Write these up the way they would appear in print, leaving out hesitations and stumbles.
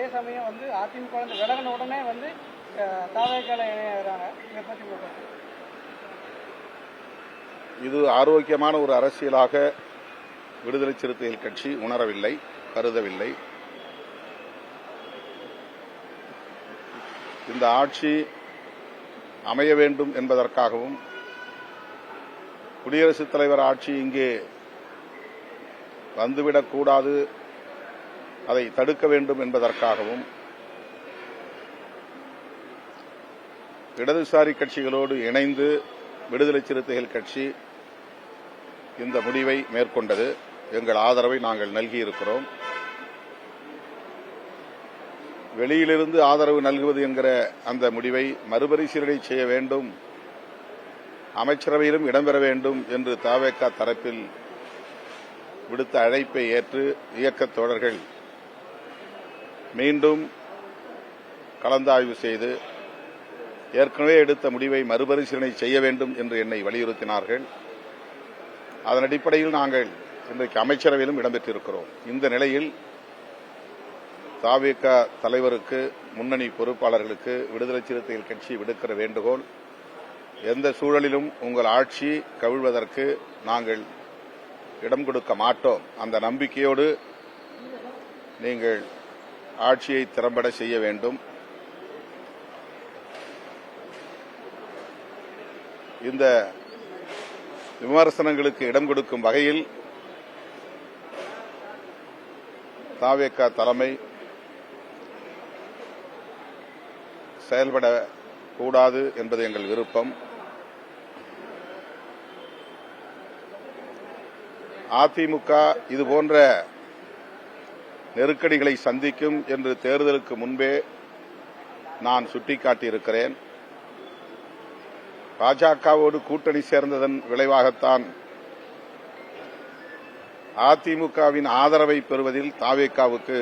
அதே சமயம் வந்து அதிமுக விலகின உடனே வந்து தாவேக்கால இணையறாங்க. இதை பற்றி இது ஆரோக்கியமான ஒரு அரசியலாக விடுதலை சிறுத்தைகள் கட்சி உணரவில்லை, கருதவில்லை. இந்த ஆட்சி அமைய வேண்டும் என்பதற்காகவும் குடியரசுத் தலைவர் ஆட்சி இங்கே வந்துவிடக்கூடாது, அதை தடுக்க வேண்டும் என்பதற்காகவும் இடதுசாரி கட்சிகளோடு இணைந்து விடுதலை சிறுத்தைகள் கட்சி இந்த முடிவை மேற்கொண்டது. எங்கள் ஆதரவை நாங்கள் நல்கியிருக்கிறோம். வெளியிலிருந்து ஆதரவு நல்குவது என்கிற அந்த முடிவை மறுபரிசீலனை செய்ய வேண்டும், அமைச்சரவையிலும் இடம்பெற வேண்டும் என்று தவேக தரப்பில் விடுத்த அழைப்பை ஏற்று இயக்கத் தோழர்கள் மீண்டும் கலந்தாய்வு செய்து ஏற்கனவே எடுத்த முடிவை மறுபரிசீலனை செய்ய வேண்டும் என்று என்னை வலியுறுத்தினார்கள். அதன் அடிப்படையில் நாங்கள் இன்றைக்கு அமைச்சரவையிலும் இடம்பெற்றிருக்கிறோம். இந்த நிலையில் தவேக தலைவருக்கு, முன்னணி பொறுப்பாளர்களுக்கு விடுதலை சிறுத்தைகள் கட்சி விடுக்கிற வேண்டுகோள், எந்த சூழலிலும் உங்கள் ஆட்சி கவிழ்வதற்கு நாங்கள் இடம் கொடுக்க மாட்டோம். அந்த நம்பிக்கையோடு நீங்கள் ஆட்சியை திறம்பட செய்ய வேண்டும். இந்த விமர்சனங்களுக்கு இடம் கொடுக்கும் வகையில் தவேக தலைமை செயல்படக்கூடாது என்பது எங்கள் விருப்பம். அதிமுக இதுபோன்ற நெருக்கடிகளை சந்திக்கும் என்று தேர்தலுக்கு முன்பே நான் சுட்டிக்காட்டியிருக்கிறேன். பாஜகவோடு கூட்டணி சேர்ந்ததன் விளைவாகத்தான் அதிமுகவின் ஆதரவை பெறுவதில் தவேகவுக்கு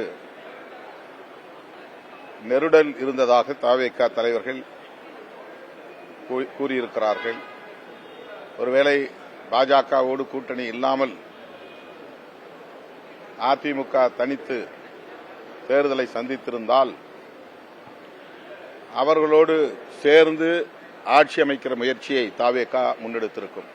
நெருடல் இருந்ததாக தவேக தலைவர்கள் கூறியிருக்கிறார்கள். ஒருவேளை பாஜகவோடு கூட்டணி இல்லாமல் அதிமுக தனித்து தேர்தலை சந்தித்திருந்தால் அவர்களோடு சேர்ந்து ஆட்சி அமைக்கிற முயற்சியை தவேக முன்னெடுத்திருக்கும்.